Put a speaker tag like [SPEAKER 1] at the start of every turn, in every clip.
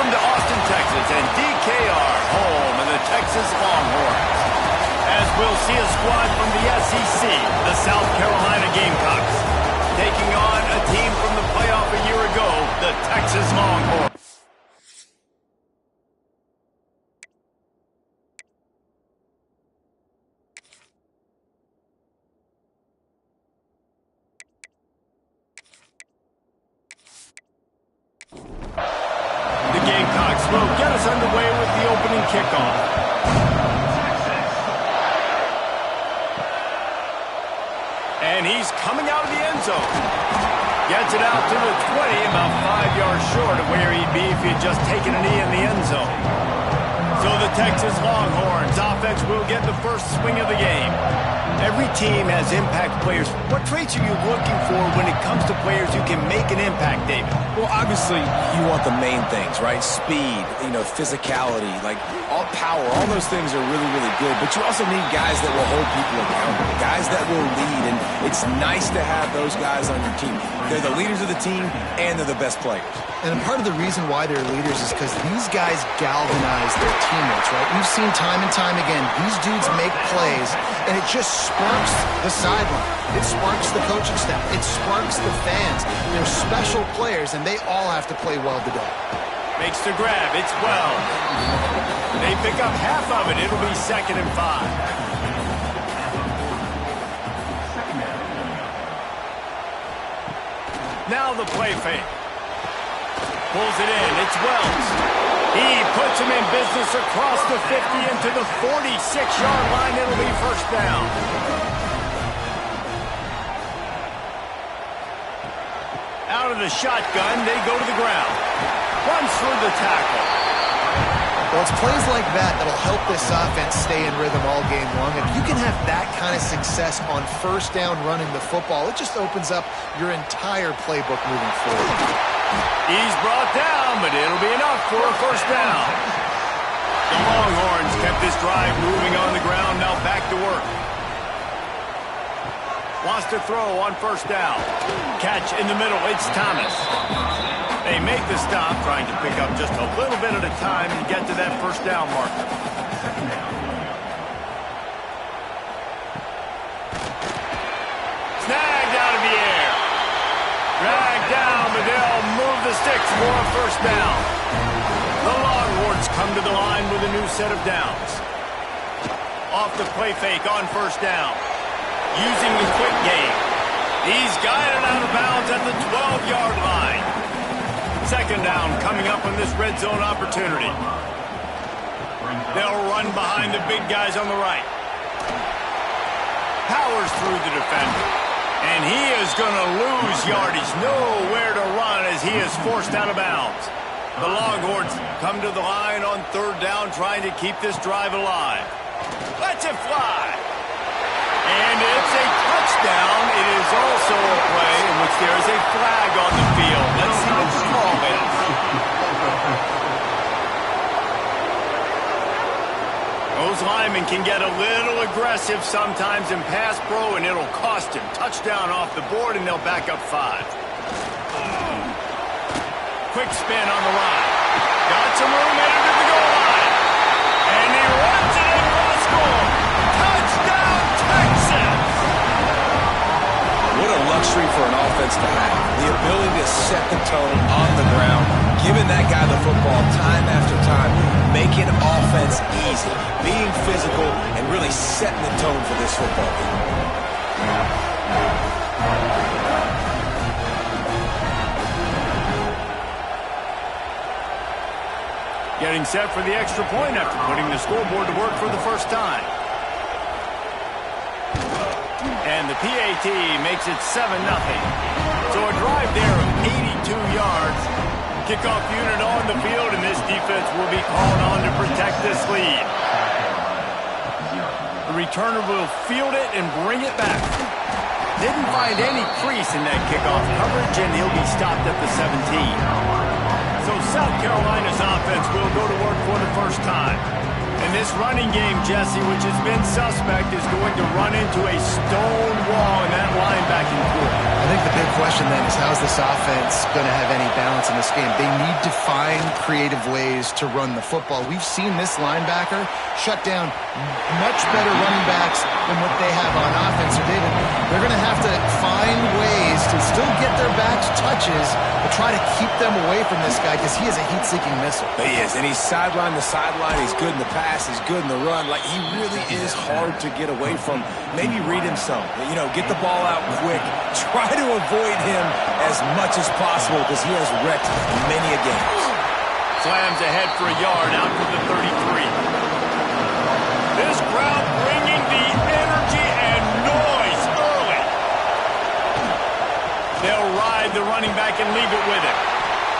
[SPEAKER 1] Welcome to Austin, Texas, and DKR, home of the Texas Longhorns. As we'll see a squad from the SEC, the South Carolina Gamecocks, taking on a team from the playoff a year ago, the Texas Longhorns. The Gamecocks will get us underway with the opening kickoff. And he's coming out of the end zone. Gets it out to the 20, about 5 yards short of where he'd be if he had just taken a knee in the end zone. So the Texas Longhorns offense will get the first swing of the game. Every team has impact players. What traits are you looking for when it comes to players who can make an impact, David?
[SPEAKER 2] Well, obviously, you want the main things, right? Speed, physicality, like all power. All those things are really, really good. But you also need guys that will hold people accountable, guys that will lead. And it's nice to have those guys on your team. They're the leaders of the team, and they're the best players.
[SPEAKER 3] And part of the reason why they're leaders is because these guys galvanize their teammates, right? We've seen time and time again, these dudes make plays, and it just sparks the sideline. It sparks the coaching staff. It sparks the fans. They're special players, and they all have to play well today.
[SPEAKER 1] Makes the grab. It's well. They pick up half of it. It'll be 2nd and 5. Now the play fake. Pulls it in. It's Wells. He puts him in business across the 50 into the 46-yard line. It'll be first down. Out of the shotgun, they go to the ground. Runs through the tackle.
[SPEAKER 3] Well, it's plays like that that'll help this offense stay in rhythm all game long. If you can have that kind of success on first down running the football, it just opens up your entire playbook moving forward.
[SPEAKER 1] He's brought down, but it'll be enough for a first down. The Longhorns kept this drive moving on the ground, now back to work. Wants to throw on first down. Catch in the middle, it's Thomas. They make the stop, trying to pick up just a little bit at a time to get to that first down marker. Snagged out of the air. Dragged down, but they'll move the sticks for a first down. The Longhorns come to the line with a new set of downs. Off the play fake on first down. Using the quick game. He's guided out of bounds at the 12-yard line. 2nd down coming up on this red zone opportunity. They'll run behind the big guys on the right. Powers through the defender. And he is going to lose yardage. Nowhere to run as he is forced out of bounds. The Longhorns come to the line on 3rd down, trying to keep this drive alive. Lets it fly. And it's a touchdown. It is also a play in which there is a flag on the field. Let's see what the call is. Those linemen can get a little aggressive sometimes in pass pro, and it'll cost him. Touchdown off the board, and they'll back up 5. Quick spin on the line. Got some room headed to the goal line. And he runs it in for the score. Touchdown, Texas!
[SPEAKER 2] What a luxury for an offense to have. The ability to set the tone on the ground, giving that guy the football time after time, making offense easy, being physical, and really setting the tone for this football game.
[SPEAKER 1] Getting set for the extra point after putting the scoreboard to work for the first time. And the PAT makes it 7-0. So a drive there of 82 yards. Kickoff unit on the field, and this defense will be called on to protect this lead. The returner will field it and bring it back. Didn't find any crease in that kickoff coverage, and he'll be stopped at the 17. So South Carolina's offense will go to work for the first time. And this running game, Jesse, which has been suspect, is going to run into a stone wall in that linebacking core.
[SPEAKER 3] I think the big question then is, how's this offense going to have any balance in this game? They need to find creative ways to run the football. We've seen this linebacker shut down much better running backs than what they have on offense. So, David, they're going to have to find ways to still get their backs touches, but try to keep them away from this guy because he is a heat-seeking missile.
[SPEAKER 2] He is, and he's sideline to sideline. He's good in the pass. He's good in the run. Like, he really is hard to get away from. Maybe read him some. You know, get the ball out quick. Try to avoid him as much as possible because he has wrecked many a game.
[SPEAKER 1] Slams ahead for a yard out to the 33. This crowd bringing the energy and noise early. They'll ride the running back and leave it with him.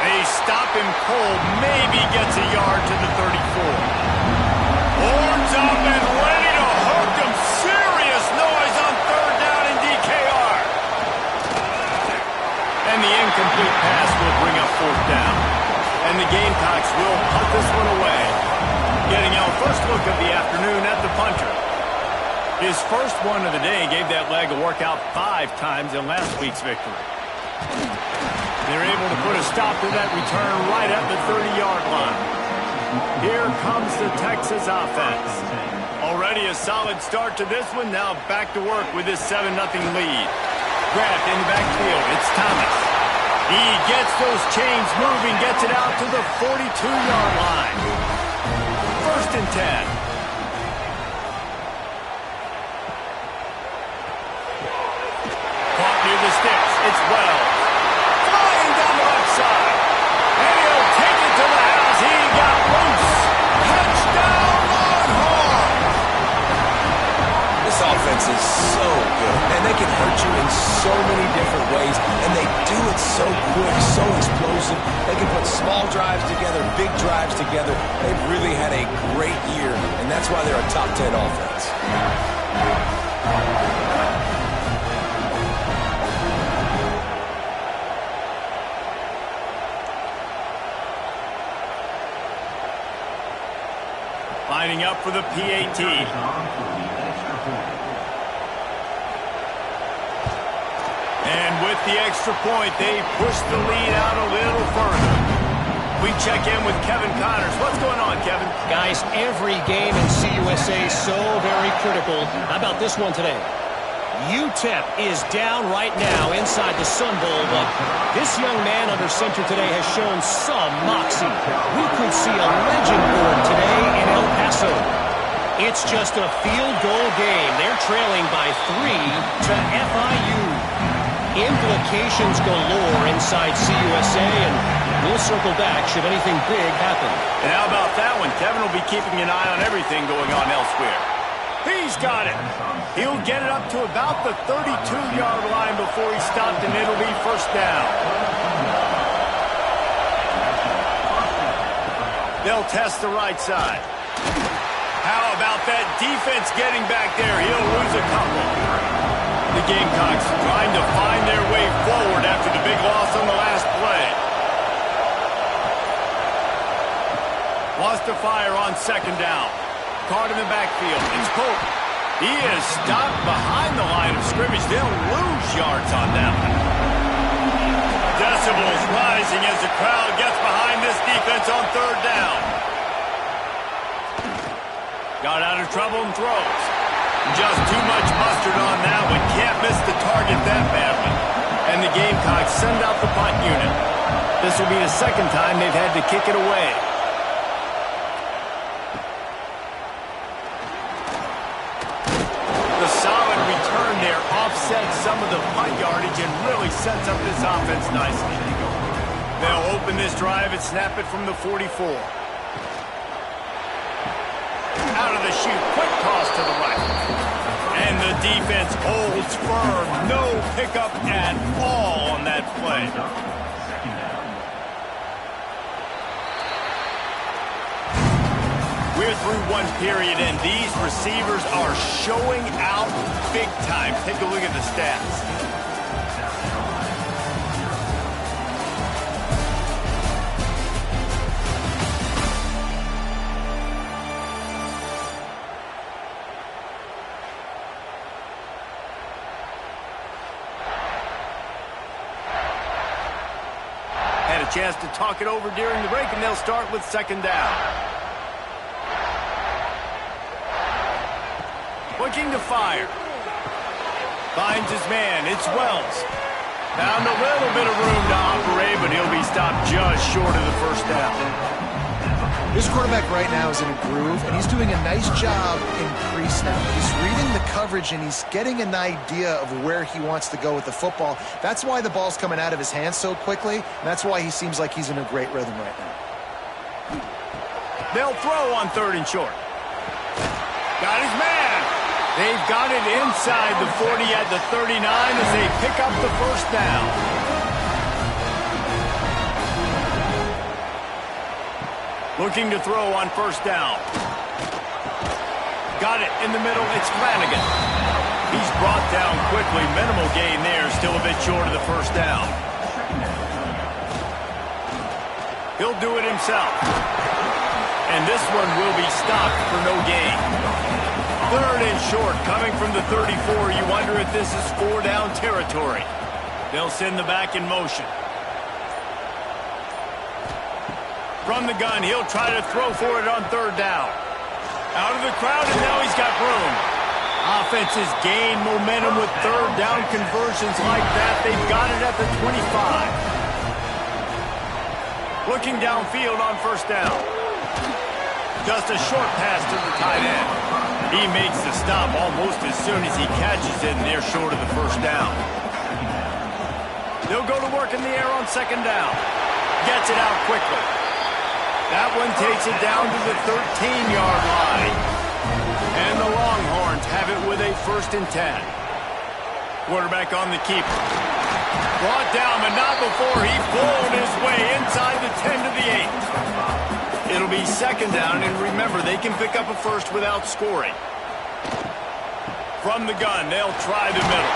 [SPEAKER 1] They stop him cold, maybe gets a yard to the 34. Horns up and ready to hook him. Serious noise on third down in DKR. And the incomplete pass will bring up fourth down. And the Gamecocks will punt this one away. Getting our first look of the afternoon at the punter. His first one of the day gave that leg a workout 5 times in last week's victory. They're able to put a stop to that return right at the 30-yard line. Here comes the Texas offense. Already a solid start to this one. Now back to work with this 7-0 lead. Grabbed in the backfield. It's Thomas. He gets those chains moving, gets it out to the 42-yard line. First and 10. Caught near the sticks. It's Wells. Flying down the left side. And he'll take it to the house. He got loose. Touchdown, Longhorns!
[SPEAKER 2] This offense is so good, and they can hurt you in so many different ways, and they do it so quick, so explosive. They can put small drives together, big drives together. They've really had a great year, and that's why they're a top 10 offense.
[SPEAKER 1] Lining up for the PAT. And with the extra point, they push the lead out a little further. We check in with Kevin Connors. What's going on, Kevin?
[SPEAKER 4] Guys, every game in CUSA is so very critical. How about this one today? UTEP is down right now inside the Sun Bowl, but this young man under center today has shown some moxie. We could see a legend born today in El Paso. It's just a field goal game. They're trailing by 3 to FIU. Implications galore inside CUSA, and we'll circle back should anything big happen.
[SPEAKER 1] And how about that one? Kevin will be keeping an eye on everything going on elsewhere. He's got it. He'll get it up to about the 32-yard line before he's stopped, and it'll be first down. They'll test the right side. How about that defense getting back there? He'll lose a couple. The Gamecocks trying to find their way forward after the big loss on the last play. Lost to fire on second down. Caught in the backfield. It's Pope. He is stopped behind the line of scrimmage. They'll lose yards on that one. Decibels rising as the crowd gets behind this defense on third down. Got out of trouble and throws. Just too much mustard on that one. Can't miss the target that badly. And the Gamecocks send out the punt unit. This will be the second time they've had to kick it away. The solid return there offsets some of the punt yardage and really sets up this offense nicely. They'll open this drive and snap it from the 44. Out of the chute, quick toss to the right. And the defense holds firm. No pickup at all on that play. We're through one period, and these receivers are showing out big time. Take a look at the stats. chance to talk it over during the break, and they'll start with second down. Looking to fire. Finds his man. It's Wells. Found a little bit of room to operate, but he'll be stopped just short of the first down.
[SPEAKER 3] This quarterback right now is in a groove, and he's doing a nice job in pre-snap. He's reading the coverage, and he's getting an idea of where he wants to go with the football. That's why the ball's coming out of his hands so quickly, and that's why he seems like he's in a great rhythm right now.
[SPEAKER 1] They'll throw on third and short. Got his man. They've got it inside the 40 at the 39 as they pick up the first down. Looking to throw on first down. Got it in the middle. It's Flanagan. He's brought down quickly. Minimal gain there. Still a bit short of the first down. He'll do it himself. And this one will be stopped for no gain. Third and short coming from the 34. You wonder if this is 4-down territory. They'll send the back in motion. From the gun, he'll try to throw for it on third down. Out of the crowd, and now he's got room. Offenses gain momentum with third down conversions like that. They've got it at the 25. Looking downfield on first down. Just a short pass to the tight end. He makes the stop almost as soon as he catches it, and they're short of the first down. They'll go to work in the air on second down. Gets it out quickly. That one takes it down to the 13-yard line. And the Longhorns have it with a 1st and 10. Quarterback on the keeper. Brought down, but not before he pulled his way inside the 10 to the 8. It'll be second down, and remember, they can pick up a first without scoring. From the gun, they'll try the middle.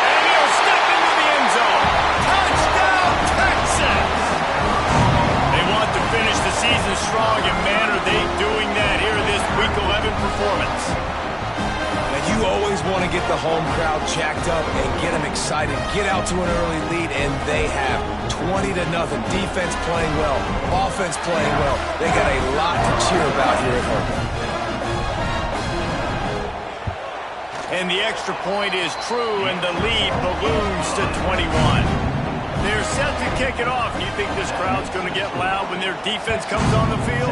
[SPEAKER 1] And he'll step into the end zone. Touchdown, Texas! To finish the season strong, and man, are they doing that here in this Week 11 performance.
[SPEAKER 2] And you always want to get the home crowd jacked up and get them excited, get out to an early lead, and they have 20-0. Defense playing well, offense playing well. They got a lot to cheer about here at home.
[SPEAKER 1] And the extra point is true, and the lead balloons to 21. They're set to kick it off. Do you think this crowd's going to get loud when their defense comes on the field?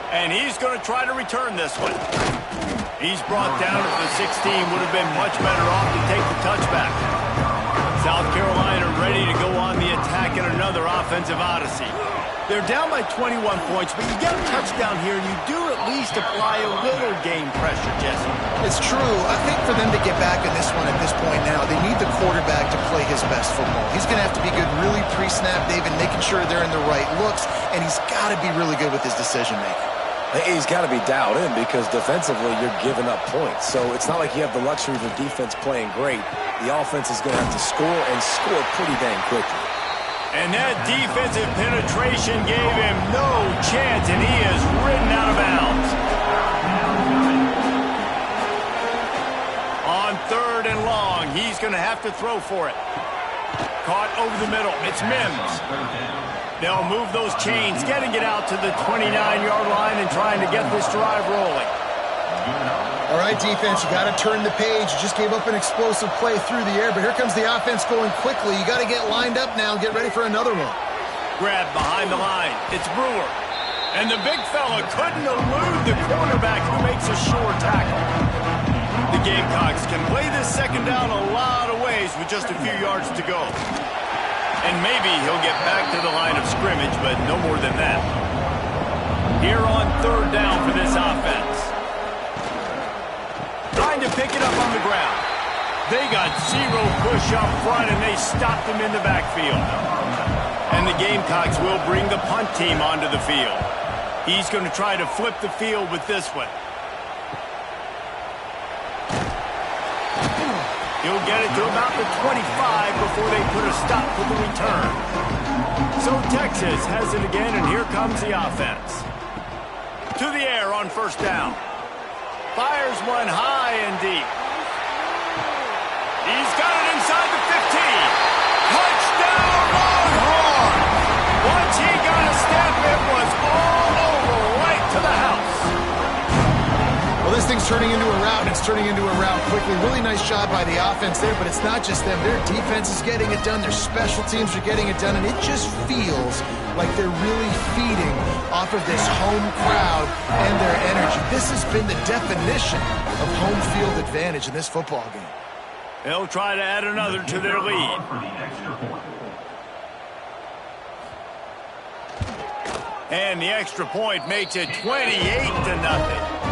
[SPEAKER 1] And he's going to try to return this one. He's brought down at the 16. Would have been much better off to take the touchback. South Carolina ready to go on the attack in another offensive odyssey. They're down by 21 points, but you get a touchdown here, and you do at least apply a little game pressure, Jesse.
[SPEAKER 3] It's true. I think for them to get back in this one at this point now, they need the quarterback to play his best football. He's going to have to be good really pre-snap, David, making sure they're in the right looks, and he's got to be really good with his decision-making.
[SPEAKER 2] He's got to be dialed in because defensively you're giving up points. So it's not like you have the luxury of the defense playing great. The offense is going to have to score and score pretty dang quickly.
[SPEAKER 1] And that defensive penetration gave him no chance, and he is ridden out of bounds. On third and long, he's going to have to throw for it. Caught over the middle. It's Mims. They'll move those chains, getting it out to the 29-yard line and trying to get this drive rolling.
[SPEAKER 3] All right, defense, you got to turn the page. You just gave up an explosive play through the air, but here comes the offense going quickly. You got to get lined up now and get ready for another one.
[SPEAKER 1] Grab behind the line. It's Brewer. And the big fella couldn't elude the quarterback who makes a sure tackle. The Gamecocks can play this second down a lot of ways with just a few yards to go. And maybe he'll get back to the line of scrimmage, but no more than that. Here on third down for this offense. Trying to pick it up on the ground. They got zero push up front, and they stopped him in the backfield. And the Gamecocks will bring the punt team onto the field. He's going to try to flip the field with this one. He'll get it to about the 25 before they put a stop to the return. So Texas has it again, and here comes the offense. To the air on first down. Fires one high and deep. He's got it inside the 15.
[SPEAKER 3] It's turning into a route, and it's turning into a route quickly. Really nice job by the offense there, but it's not just them. Their defense is getting it done. Their special teams are getting it done, and it just feels like they're really feeding off of this home crowd and their energy. This has been the definition of home field advantage in this football game.
[SPEAKER 1] They'll try to add another to their lead. And the extra point makes it 28-0.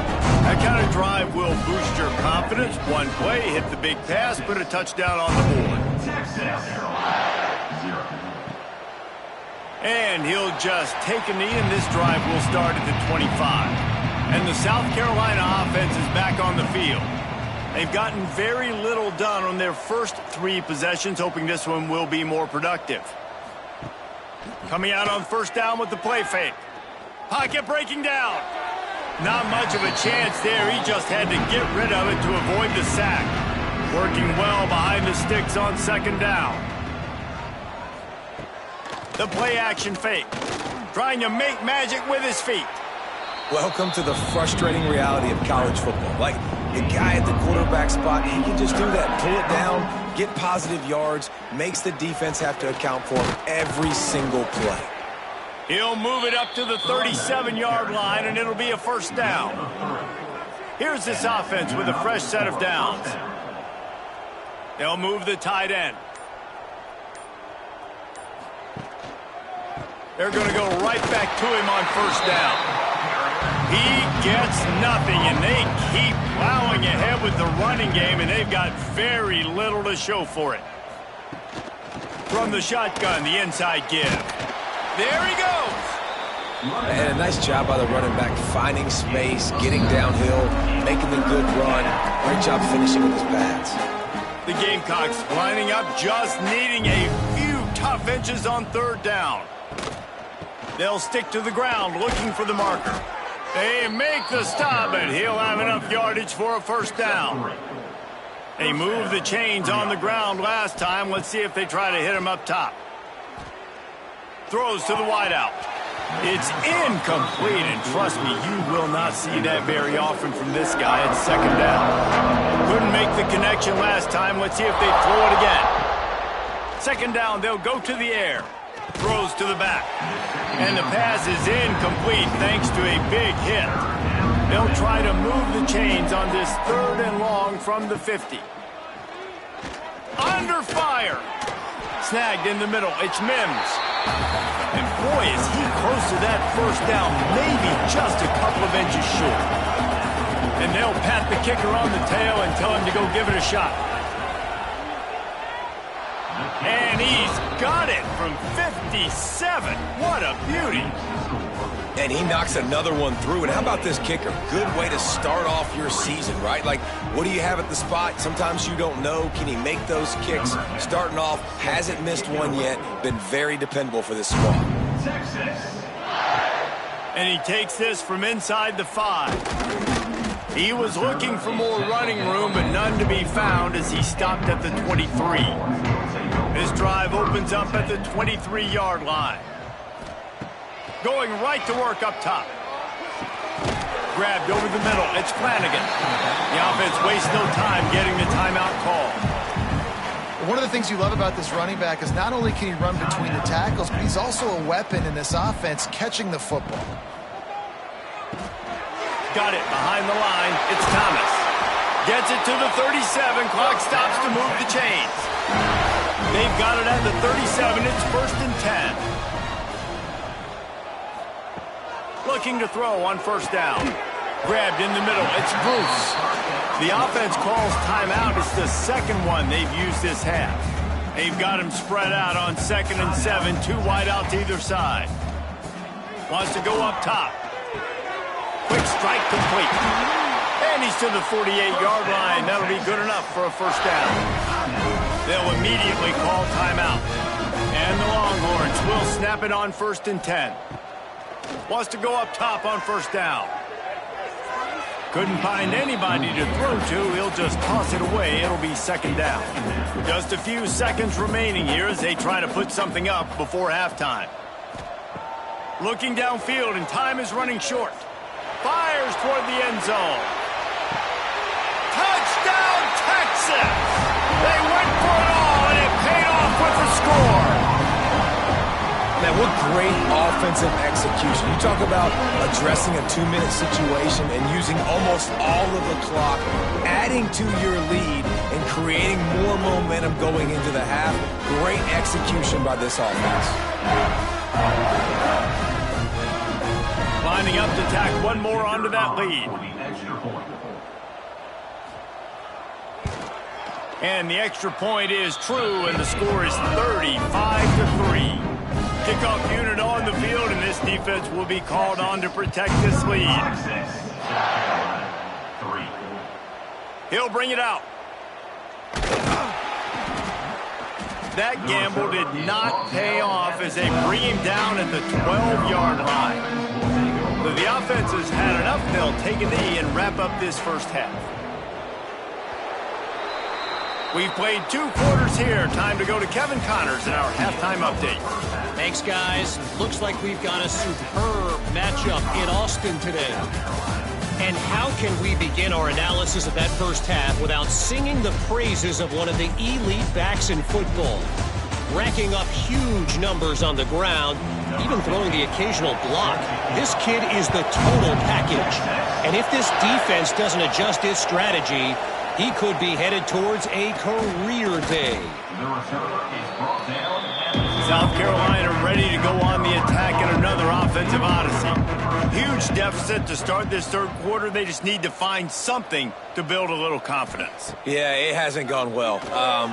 [SPEAKER 1] That kind of drive will boost your confidence. One play, hit the big pass, put a touchdown on the board. And he'll just take a knee, and this drive will start at the 25. And the South Carolina offense is back on the field. They've gotten very little done on their first 3 possessions, hoping this one will be more productive. Coming out on first down with the play fake. Pocket breaking down. Not much of a chance there. He just had to get rid of it to avoid the sack. Working well behind the sticks on second down. The play action fake. Trying to make magic with his feet.
[SPEAKER 2] Welcome to the frustrating reality of college football. Like, the guy at the quarterback spot, he can just do that. Pull it down, get positive yards, makes the defense have to account for him every single play.
[SPEAKER 1] He'll move it up to the 37-yard line, and it'll be a first down. Here's this offense with a fresh set of downs. They'll move the tight end. They're going to go right back to him on first down. He gets nothing, and they keep plowing ahead with the running game, and they've got very little to show for it. From the shotgun, the inside give. There he goes.
[SPEAKER 2] And a nice job by the running back, finding space, getting downhill, making the good run. Great job finishing with his pads.
[SPEAKER 1] The Gamecocks lining up, just needing a few tough inches on third down. They'll stick to the ground, looking for the marker. They make the stop, and he'll have enough yardage for a first down. They moved the chains on the ground last time. Let's see if they try to hit him up top. Throws to the wideout. It's incomplete, and trust me, you will not see that very often from this guy at second down. Couldn't make the connection last time. Let's see if they throw it again. Second down, they'll go to the air. Throws to the back. And the pass is incomplete thanks to a big hit. They'll try to move the chains on this third and long from the 50. Under fire. Snagged in the middle. It's Mims. And boy, is he close to that first down. Maybe just a couple of inches short. And they'll pat the kicker on the tail and tell him to go give it a shot. And he's got it from 57. What a beauty.
[SPEAKER 2] And he knocks another one through. And how about this kicker? Good way to start off your season, right? Like, what do you have at the spot? Sometimes you don't know. Can he make those kicks? Starting off, hasn't missed one yet. Been very dependable for this squad.
[SPEAKER 1] And he takes this from inside the 5. He was looking for more running room, but none to be found as he stopped at the 23. This drive opens up at the 23-yard line. Going right to work up top. Grabbed over the middle. It's Flanagan. The offense wastes no time getting the timeout call.
[SPEAKER 3] One of the things you love about this running back is not only can he run between the tackles, but he's also a weapon in this offense catching the football.
[SPEAKER 1] Got it behind the line. It's Thomas. Gets it to the 37. Clock stops to move the chains. They've got it at the 37. It's first and 10. Looking to throw on first down. Grabbed in the middle. It's Bruce. The offense calls timeout. It's the second one they've used this half. They've got him spread out on 2nd and 7. 2 wide out to either side. Wants to go up top. Quick strike complete. And he's to the 48-yard line. That'll be good enough for a first down. They'll immediately call timeout. And the Longhorns will snap it on 1st and 10. Wants to go up top on first down. Couldn't find anybody to throw to. He'll just toss it away. It'll be second down. Just a few seconds remaining here as they try to put something up before halftime. Looking downfield, and time is running short. Fires toward the end zone. misses. They went for it all, and it paid off with the score.
[SPEAKER 2] Man, what great offensive execution. You talk about addressing a 2-minute situation and using almost all of the clock, adding to your lead and creating more momentum going into the half. Great execution by this offense.
[SPEAKER 1] Lining up to tack one more onto that lead. And the extra point is true, and the score is 35-3. Kickoff unit on the field, and this defense will be called on to protect this lead. He'll bring it out. That gamble did not pay off as they bring him down at the 12-yard line. But the offense has had enough. They'll take a knee and wrap up this first half. We've played 2 quarters here. Time to go to Kevin Connors in our halftime update.
[SPEAKER 4] Thanks, guys. Looks like we've got a superb matchup in Austin today. And how can we begin our analysis of that first half without singing the praises of one of the elite backs in football? Racking up huge numbers on the ground, even throwing the occasional block. This kid is the total package. And if this defense doesn't adjust its strategy, he could be headed towards a career day.
[SPEAKER 1] South Carolina ready to go on the attack in another offensive odyssey. Huge deficit to start this third quarter. They just need to find something to build a little confidence.
[SPEAKER 2] Yeah, it hasn't gone well.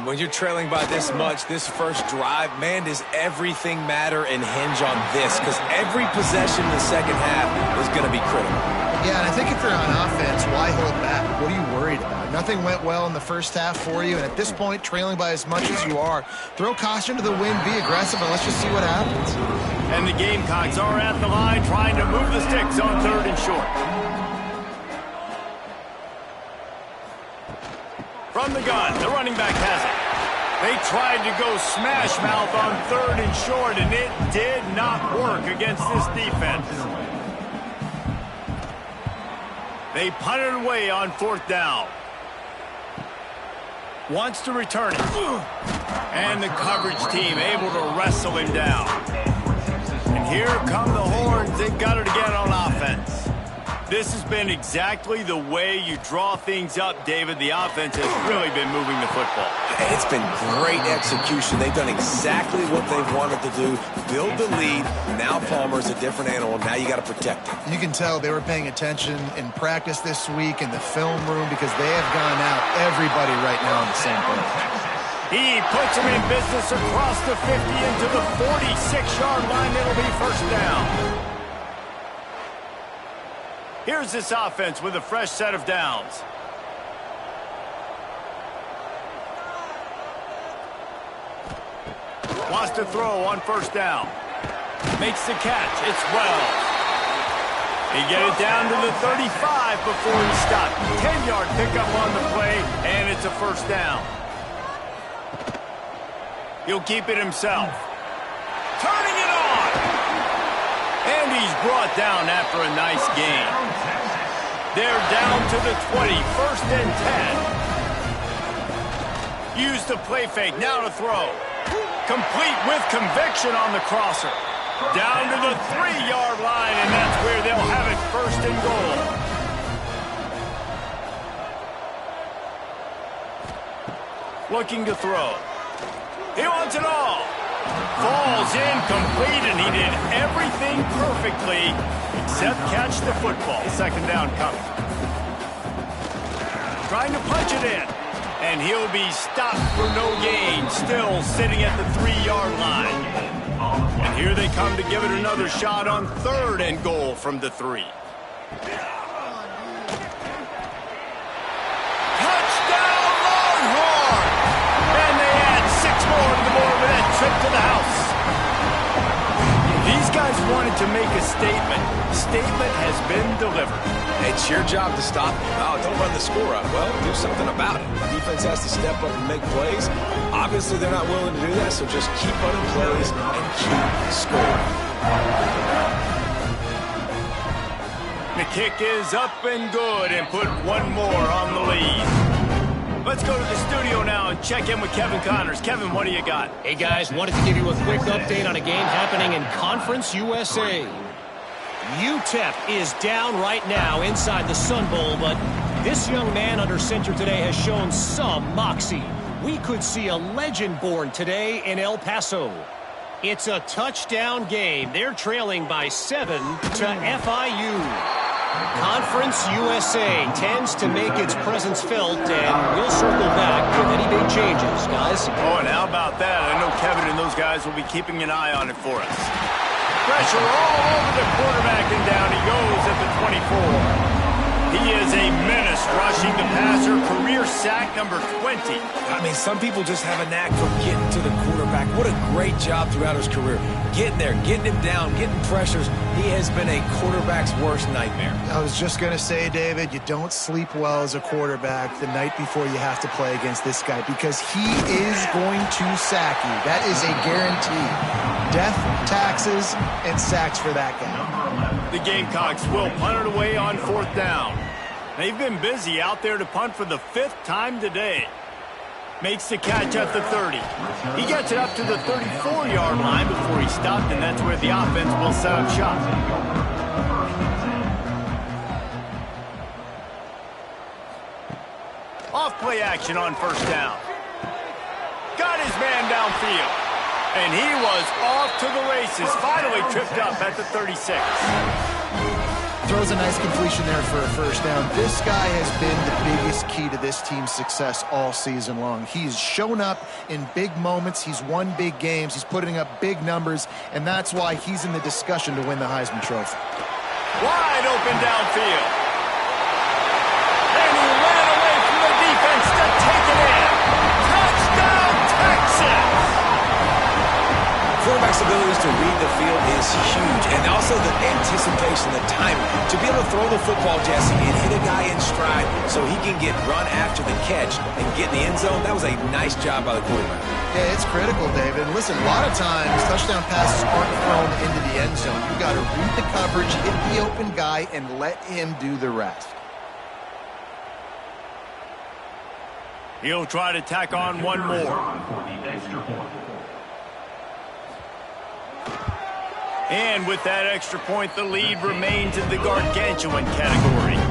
[SPEAKER 2] When you're trailing by this much, this first drive, man, does everything matter and hinge on this? Because every possession in the second half is going to be critical.
[SPEAKER 3] Yeah, and I think if you're on offense, why hold back? What are you worried about? Nothing went well in the first half for you, and at this point, trailing by as much as you are, throw caution to the wind, be aggressive, and let's just see what happens.
[SPEAKER 1] And the Gamecocks are at the line trying to move the sticks on 3rd and short. From the gun, the running back has it. They tried to go smash mouth on 3rd and short, and it did not work against this defense. They punted away on 4th down. Wants to return it. And the coverage team able to wrestle him down. And here come the horns. They've got it again on offense. This has been exactly the way you draw things up, David. The offense has really been moving the football.
[SPEAKER 2] It's been great execution. They've done exactly what they've wanted to do. Build the lead. Now Palmer's a different animal. Now you got to protect him.
[SPEAKER 3] You can tell they were paying attention in practice this week in the film room because they have gone out everybody right now on the same page.
[SPEAKER 1] He puts him in business across the 50 into the 46-yard line. It'll be first down. Here's this offense with a fresh set of downs. Wants to throw on 1st down. Makes the catch. It's Wells. He get it down to the 35 before he stopped. 10-yard pickup on the play, and it's a first down. He'll keep it himself. Turning it on. And he's brought down after a nice gain. They're down to the 20, 1st and 10. Use the play fake, now to throw. Complete with conviction on the crosser. Down to the 3-yard line, and that's where they'll have it 1st and goal. Looking to throw. He wants it all. Falls incomplete, and he did everything perfectly except catch the football. 2nd down coming. Trying to punch it in. And he'll be stopped for no gain. Still sitting at the 3-yard line. And here they come to give it another shot on 3rd and goal from the 3. Touchdown Longhorn! And they add 6 more to the board with that trip to the house. These guys wanted to make a statement. Statement has been delivered.
[SPEAKER 2] It's your job to stop them. Oh, don't run the score up. Well, do something about it. The defense has to step up and make plays. Obviously, they're not willing to do that, so just keep running plays and keep scoring.
[SPEAKER 1] The kick is up and good and put one more on the lead. Let's go to the studio now and check in with Kevin Connors. Kevin, what do you got?
[SPEAKER 4] Hey, guys, wanted to give you a quick update on a game happening in Conference USA. UTEP is down right now inside the Sun Bowl, but this young man under center today has shown some moxie. We could see a legend born today in El Paso. It's a touchdown game. They're trailing by 7 to FIU. Conference USA tends to make its presence felt, and we'll circle back with any big changes, guys.
[SPEAKER 1] Oh, and how about that? I know Kevin and those guys will be keeping an eye on it for us. Pressure all over the quarterback, and down he goes at the 24. He is a menace rushing the passer, career sack number 20.
[SPEAKER 2] I mean, some people just have a knack for getting to the quarterback. What a great job throughout his career. Getting there, getting him down, getting pressures. He has been a quarterback's worst nightmare.
[SPEAKER 3] I was just going to say, David, you don't sleep well as a quarterback the night before you have to play against this guy because he is going to sack you. That is a guarantee. Death, taxes, and sacks for that guy.
[SPEAKER 1] The Gamecocks will punt it away on 4th down. They've been busy out there to punt for the 5th time today. Makes the catch at the 30. He gets it up to the 34-yard line before he stopped, and that's where the offense will set up shop. Off play action on 1st down. Got his man downfield. And he was off to the races, finally tripped up at the 36.
[SPEAKER 3] Throws a nice completion there for a 1st down. This guy has been the biggest key to this team's success all season long. He's shown up in big moments. He's won big games. He's putting up big numbers, and that's why he's in the discussion to win the Heisman Trophy.
[SPEAKER 1] Wide open downfield. And he ran away from the defense to take it in. Touchdown, Texas!
[SPEAKER 2] Quarterback's abilities to read the field is huge, and also the anticipation, the timing. To be able to throw the football, Jesse, and hit a guy in stride so he can get run after the catch and get in the end zone, that was a nice job by the quarterback.
[SPEAKER 3] Yeah, it's critical, David. Listen, a lot of times touchdown passes aren't thrown into the end zone. You've got to read the coverage, hit the open guy, and let him do the rest.
[SPEAKER 1] He'll try to tack on one more. And with that extra point, the lead remains in the gargantuan category.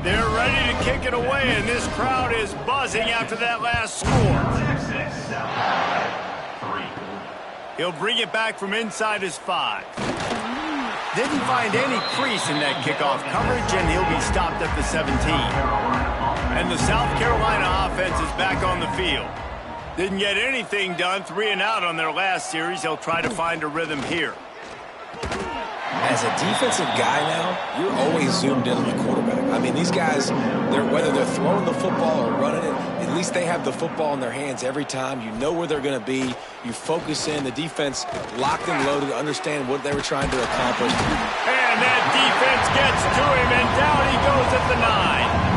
[SPEAKER 1] They're ready to kick it away, and this crowd is buzzing after that last score. He'll bring it back from inside his 5. Didn't find any crease in that kickoff coverage, and he'll be stopped at the 17. And the South Carolina offense is back on the field. Didn't get anything done, 3 and out on their last series. They'll try to find a rhythm here.
[SPEAKER 2] As a defensive guy now, you're always zoomed in on the quarterback. I mean, these guys, whether they're throwing the football or running it, at least they have the football in their hands every time. You know where they're going to be. You focus in. The defense locked and loaded to understand what they were trying to accomplish.
[SPEAKER 1] And that defense gets to him, and down he goes at the 9.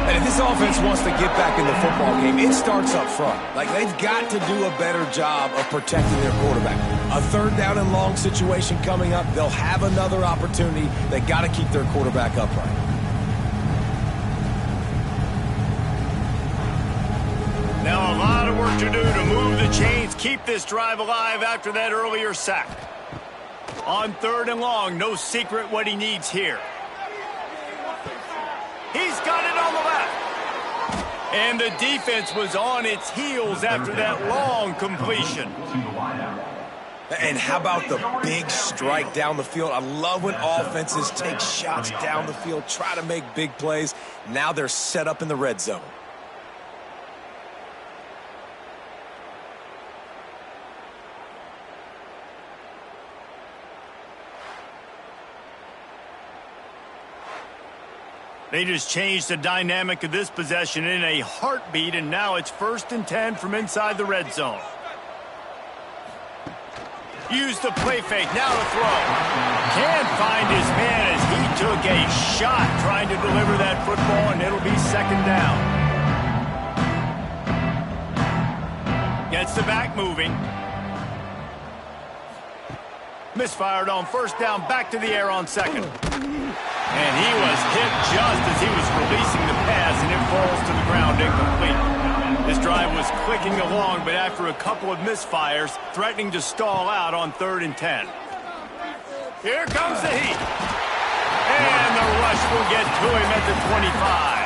[SPEAKER 2] And if this offense wants to get back in the football game, it starts up front. Like, they've got to do a better job of protecting their quarterback. A 3rd down and long situation coming up. They'll have another opportunity. They got to keep their quarterback upright.
[SPEAKER 1] Now a lot of work to do to move the chains, keep this drive alive after that earlier sack. On 3rd and long, no secret what he needs here. He's got it on the left. And the defense was on its heels after that long completion.
[SPEAKER 2] And how about the big strike down the field? I love when offenses take shots down the field, try to make big plays. Now they're set up in the red zone.
[SPEAKER 1] They just changed the dynamic of this possession in a heartbeat, and now it's 1st and 10 from inside the red zone. Use the play fake, now to throw. Can't find his man as he took a shot trying to deliver that football, and it'll be 2nd down. Gets the back moving. Misfired on 1st down, back to the air on 2nd. And he was hit just as he was releasing the pass, and it falls to the ground incomplete. This drive was clicking along, but after a couple of misfires, threatening to stall out on 3rd and 10. Here comes the heat. And the rush will get to him at the 25.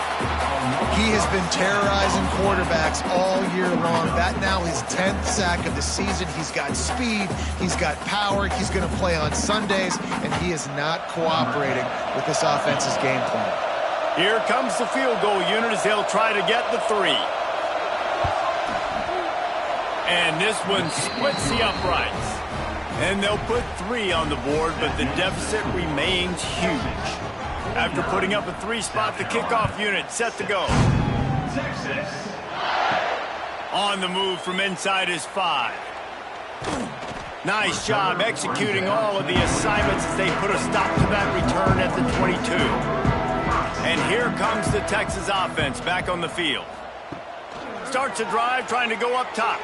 [SPEAKER 3] He has been terrorizing quarterbacks all year long. That now his 10th sack of the season. He's got speed. He's got power. He's going to play on Sundays, and he is not cooperating with this offense's game plan.
[SPEAKER 1] Here comes the field goal unit as they'll try to get the 3. And this one splits the uprights. And they'll put 3 on the board, but the deficit remains huge. After putting up a 3 spot, the kickoff unit set to go. On the move from inside his 5. Nice job executing all of the assignments as they put a stop to that return at the 22. And here comes the Texas offense back on the field. Starts a drive trying to go up top.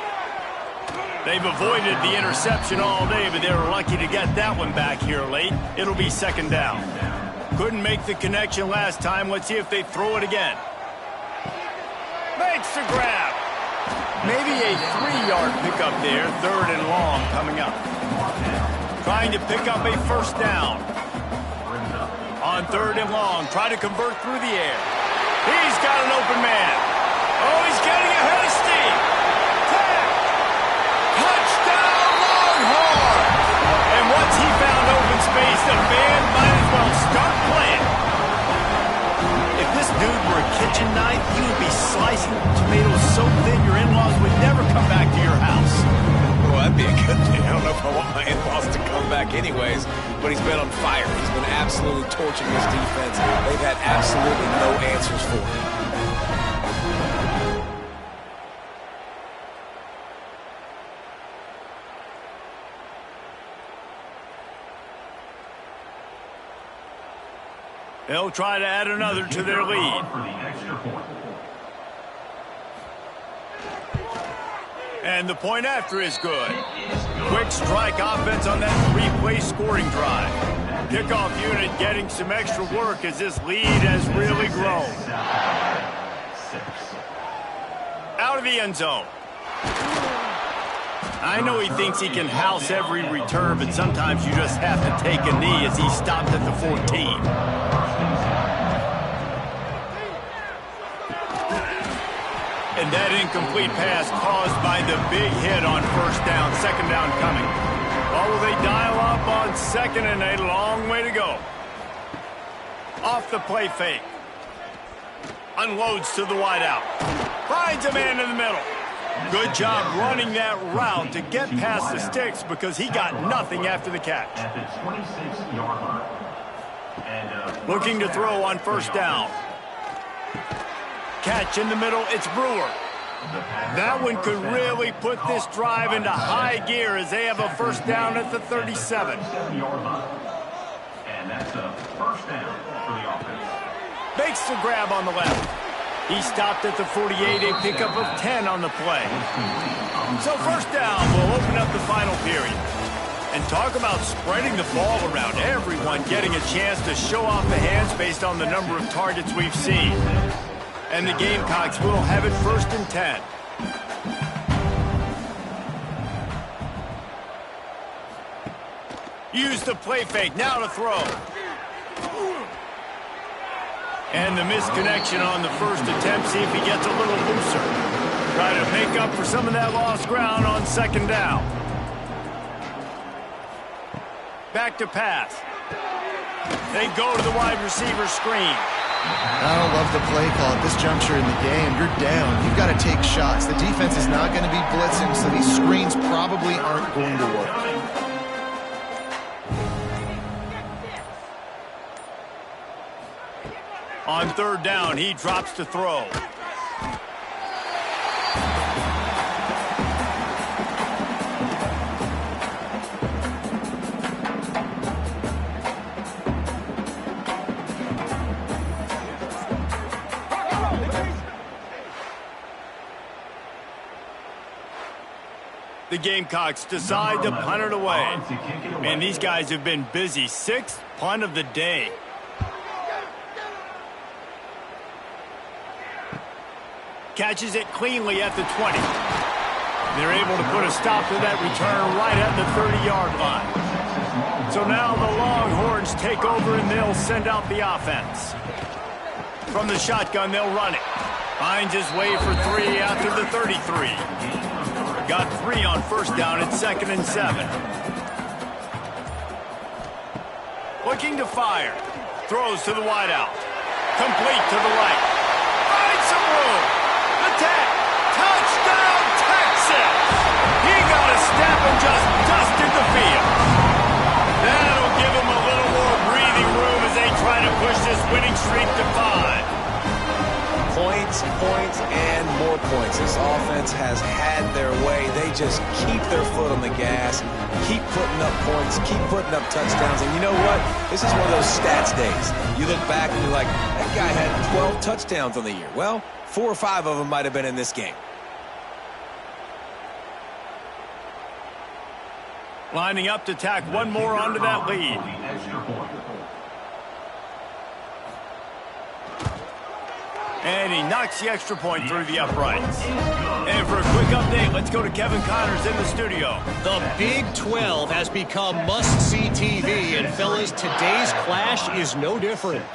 [SPEAKER 1] They've avoided the interception all day, but they were lucky to get that one back here late. It'll be 2nd down. Couldn't make the connection last time. Let's see if they throw it again. Makes the grab. Maybe a 3-yard pickup there. 3rd and long coming up. Trying to pick up a 1st down. On 3rd and long, try to convert through the air. He's got an open man. Oh, he's getting ahead of steam. Touchdown, Longhorn! And once he found open space, the band might as well start playing. If this dude were a kitchen knife, you would be slicing tomatoes so thin your in-laws would never come back to your house.
[SPEAKER 2] Well, that'd be a good thing. I don't know if I want my in-laws to come back anyways, but he's been on fire. He's been absolutely torching this defense. They've had absolutely no answers for him.
[SPEAKER 1] They'll try to add another to their lead. And the point after is good. Quick strike offense on that 3-play scoring drive. Kickoff unit getting some extra work as this lead has really grown. Out of the end zone. I know he thinks he can house every return, but sometimes you just have to take a knee as he stopped at the 14. And that incomplete pass caused by the big hit on 1st down, 2nd down coming. Or will they dial up on 2nd and a long way to go? Off the play fake. Unloads to the wideout. Finds a man in the middle. Good job running that route to get past the sticks because he got nothing after the catch.
[SPEAKER 5] At the 26-yard line.
[SPEAKER 1] Looking to throw on 1st down. Catch in the middle, it's Brewer. That one could really put this drive into high gear as they have a 1st down at the 37.
[SPEAKER 5] And that's a 1st down for the offense.
[SPEAKER 1] Makes the grab on the left. He stopped at the 48, a pickup of 10 on the play. So 1st down will open up the final period. And talk about spreading the ball around. Everyone getting a chance to show off the hands based on the number of targets we've seen. And the Gamecocks will have it 1st and 10. Use the play fake, now to throw. And the misconnection on the 1st attempt, see if he gets a little looser. Try to make up for some of that lost ground on 2nd down. Back to pass. They go to the wide receiver screen.
[SPEAKER 3] I don't love the play call at this juncture in the game. You're down. You've got to take shots. The defense is not going to be blitzing, so these screens probably aren't going to work.
[SPEAKER 1] On 3rd down, he drops to throw. The Gamecocks decide to punt it away. Man, these guys have been busy. 6th punt of the day. Catches it cleanly at the 20. They're able to put a stop to that return right at the 30-yard line. So now the Longhorns take over and they'll send out the offense. From the shotgun, they'll run it. Finds his way for 3 after the 33. Got 3 on first down at 2nd and 7. Looking to fire. Throws to the wideout. Complete to the right. Finds some room. The tap. Touchdown, Texas! He got a step and just dusted the field. That'll give him a little more breathing room as they try to push this winning streak to 5.
[SPEAKER 2] Points, points, and more points. This offense has had their way. They just keep their foot on the gas, keep putting up points, keep putting up touchdowns. And you know what? This is one of those stats days. You look back and you're like, that guy had 12 touchdowns on the year. Well, 4 or 5 of them might have been in this game.
[SPEAKER 1] Lining up to tack one more onto that lead. And he knocks the extra point through the uprights. And for a quick update, let's go to Kevin Connors in the studio.
[SPEAKER 4] The Big 12 has become must-see TV, and fellas, today's clash is no different.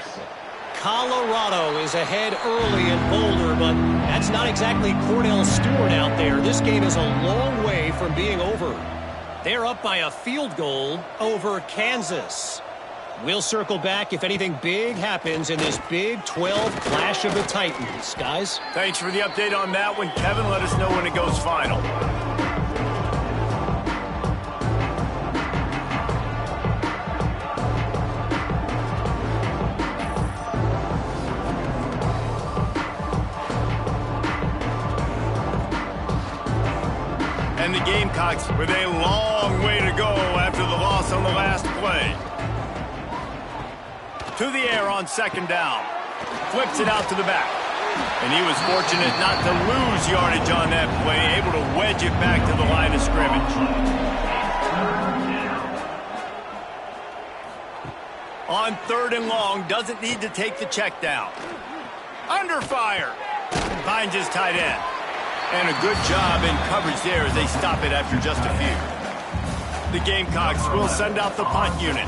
[SPEAKER 4] Colorado is ahead early in Boulder, but that's not exactly Cordell Stewart out there. This game is a long way from being over. They're up by a field goal over Kansas. We'll circle back if anything big happens in this Big 12 Clash of the Titans. Guys?
[SPEAKER 1] Thanks for the update on that one, Kevin. Let us know when it goes final. And the Gamecocks with a long way to go after the loss on the last play. To the air on 2nd down. Flips it out to the back. And he was fortunate not to lose yardage on that play, able to wedge it back to the line of scrimmage. On 3rd and long, doesn't need to take the check down. Under fire. Finds his tight end. And a good job in coverage there as they stop it after just a few. The Gamecocks will send out the punt unit.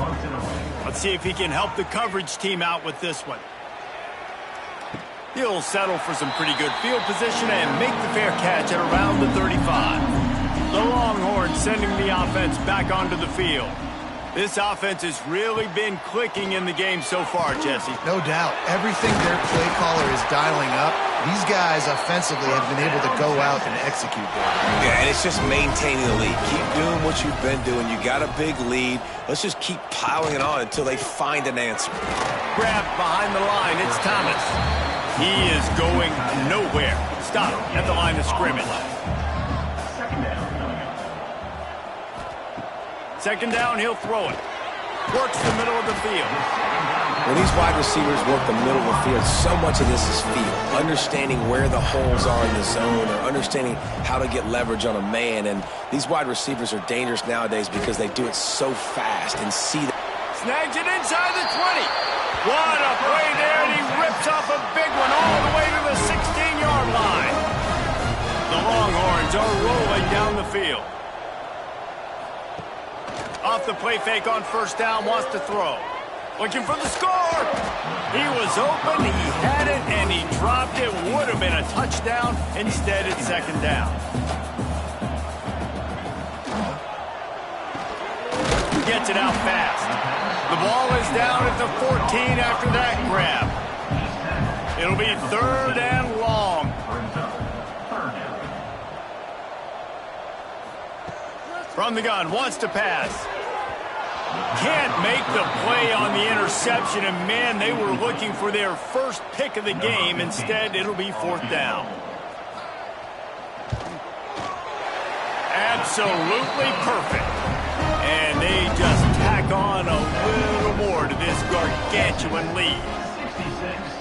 [SPEAKER 1] Let's see if he can help the coverage team out with this one. He'll settle for some pretty good field position and make the fair catch at around the 35. The Longhorns sending the offense back onto the field. This offense has really been clicking in the game so far, Jesse.
[SPEAKER 3] No doubt. Everything their play caller is dialing up, these guys offensively have been able to go out and execute there.
[SPEAKER 2] Yeah, and it's just maintaining the lead. Keep doing what you've been doing. You got a big lead. Let's just keep piling it on until they find an answer.
[SPEAKER 1] Grabbed behind the line. It's Thomas. He is going nowhere. Stop at the line of scrimmage. 2nd down, he'll throw it. Works the middle of the field.
[SPEAKER 2] When these wide receivers work the middle of the field, so much of this is feel. Understanding where the holes are in the zone or understanding how to get leverage on a man. And these wide receivers are dangerous nowadays because they do it so fast and see that.
[SPEAKER 1] Snags it inside the 20. What a play there, and he rips off a big one all the way to the 16-yard line. The Longhorns are rolling down the field. Off the play fake on 1st down, wants to throw. Looking for the score. He was open, he had it, and he dropped it. Would have been a touchdown. Instead, it's 2nd down. Gets it out fast. The ball is down at the 14 after that grab. It'll be 3rd and long. From the gun, wants to pass. Can't make the play on the interception, and man, they were looking for their first pick of the game. Instead, it'll be 4th down. Absolutely perfect. And they just tack on a little more to this gargantuan lead.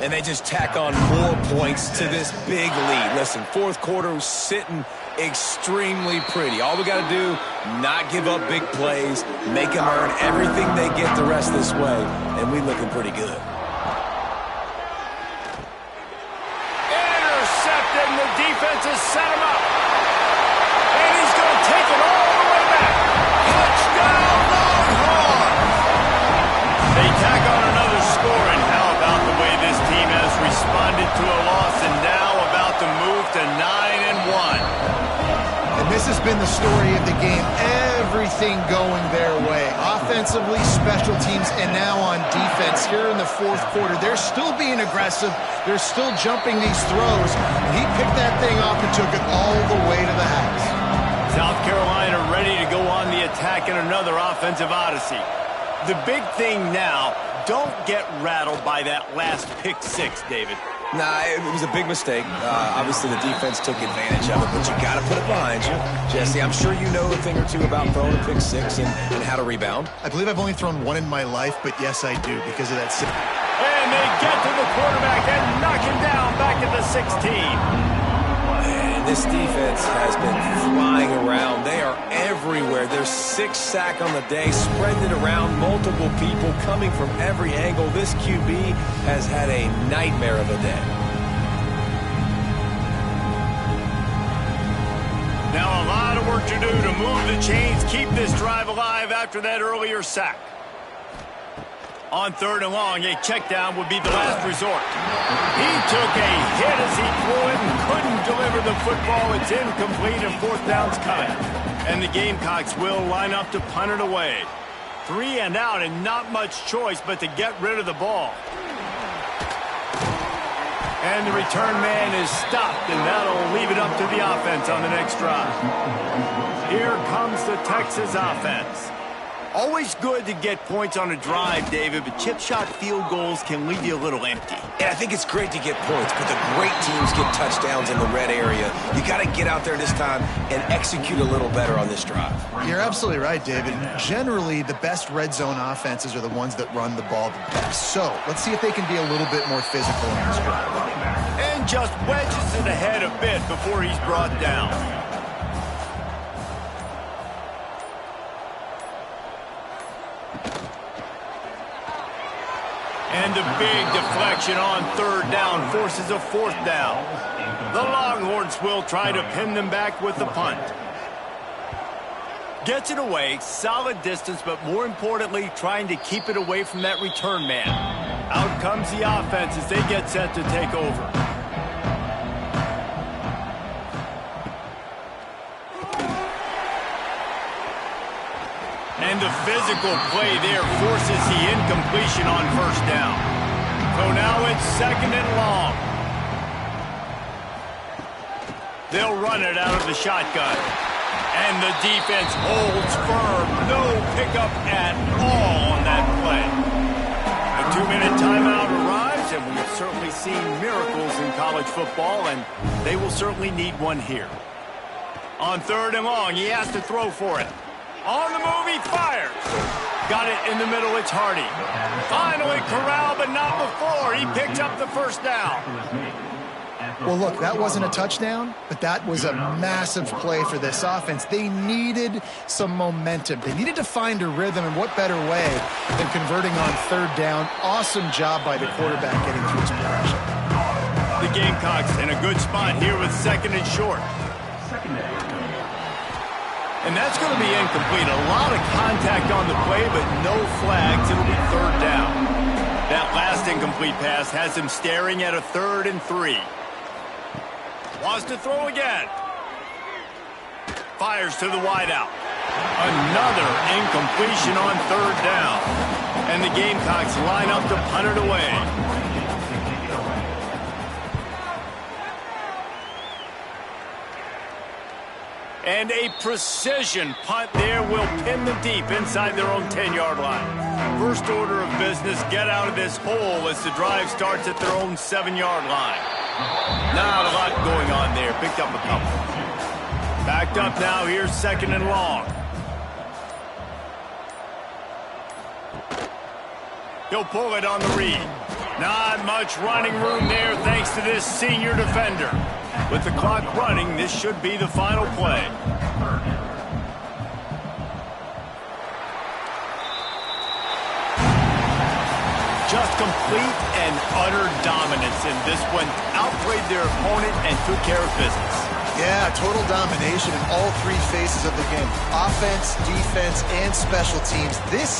[SPEAKER 2] And they just tack on more points to this big lead. Listen, 4th quarter was sitting extremely pretty. All we got to do, not give up big plays, make them earn everything they get the rest this way, and we looking pretty good.
[SPEAKER 1] Intercepting the
[SPEAKER 3] has been the story of the game. Everything going their way. Offensively, special teams, and now on defense here in the fourth quarter. They're still being aggressive. They're still jumping these throws. He picked that thing off and took it all the way to the house.
[SPEAKER 1] South Carolina ready to go on the attack in another offensive odyssey. The big thing now, don't get rattled by that last pick six, David.
[SPEAKER 2] Nah, it was a big mistake. Obviously, the defense took advantage of it, but you got to put it behind you. Jesse, I'm sure you know a thing or two about throwing a pick six and how to rebound.
[SPEAKER 3] I believe I've only thrown one in my life, but yes, I do because of that.
[SPEAKER 1] And they get to the quarterback and knock him down back at the 16.
[SPEAKER 2] And this defense has been flying around. They are everywhere. There's 6 sacks on the day, spread it around, multiple people coming from every angle. This QB has had a nightmare of a day.
[SPEAKER 1] Now a lot of work to do to move the chains, keep this drive alive after that earlier sack. On 3rd and long, a check down would be the last resort. He took a hit as he threw it and couldn't deliver the football. It's incomplete and 4th down's coming. And the Gamecocks will line up to punt it away. 3 and out and not much choice but to get rid of the ball. And the return man is stopped, and that'll leave it up to the offense on the next drive. Here comes the Texas offense. Always good to get points on a drive, David, but chip shot field goals can leave you a little empty.
[SPEAKER 2] Yeah, I think it's great to get points, but the great teams get touchdowns in the red area. You got to get out there this time and execute a little better on this drive.
[SPEAKER 3] You're absolutely right, David. Generally, the best red zone offenses are the ones that run the ball the best. So let's see if they can be a little bit more physical in this drive.
[SPEAKER 1] And just wedges it ahead a bit before he's brought down. And a big deflection on 3rd down forces a 4th down. The Longhorns will try to pin them back with the punt. Gets it away, solid distance, but more importantly, trying to keep it away from that return man. Out comes the offense as they get set to take over. And the physical play there forces the incompletion on 1st down. So now it's 2nd and long. They'll run it out of the shotgun. And the defense holds firm. No pickup at all on that play. A 2-minute timeout arrives, and we've certainly seen miracles in college football, and they will certainly need one here. On 3rd and long, he has to throw for it. On the move, he fires. Got it in the middle, it's Hardy. Finally corralled, but not before. He picks up the 1st down.
[SPEAKER 3] Well, look, that wasn't a touchdown, but that was a massive play for this offense. They needed some momentum. They needed to find a rhythm, and what better way than converting on 3rd down. Awesome job by the quarterback getting through his progression.
[SPEAKER 1] The Gamecocks in a good spot here with 2nd and short. And that's going to be incomplete. A lot of contact on the play, but no flags. It'll be 3rd down. That last incomplete pass has him staring at a 3rd and 3. Wants to throw again. Fires to the wideout. Another incompletion on 3rd down. And the Gamecocks line up to punt it away. And a precision punt there will pin them deep inside their own 10-yard line. First order of business, get out of this hole as the drive starts at their own 7-yard line. Not a lot going on there. Picked up a couple. Backed up now. Here's 2nd and long. He'll pull it on the read. Not much running room there thanks to this senior defender. With the clock running, this should be the final play. Just complete and utter dominance in this one. Outplayed their opponent and took care of business.
[SPEAKER 3] Yeah, total domination in all 3 phases of the game. Offense, defense, and special teams. This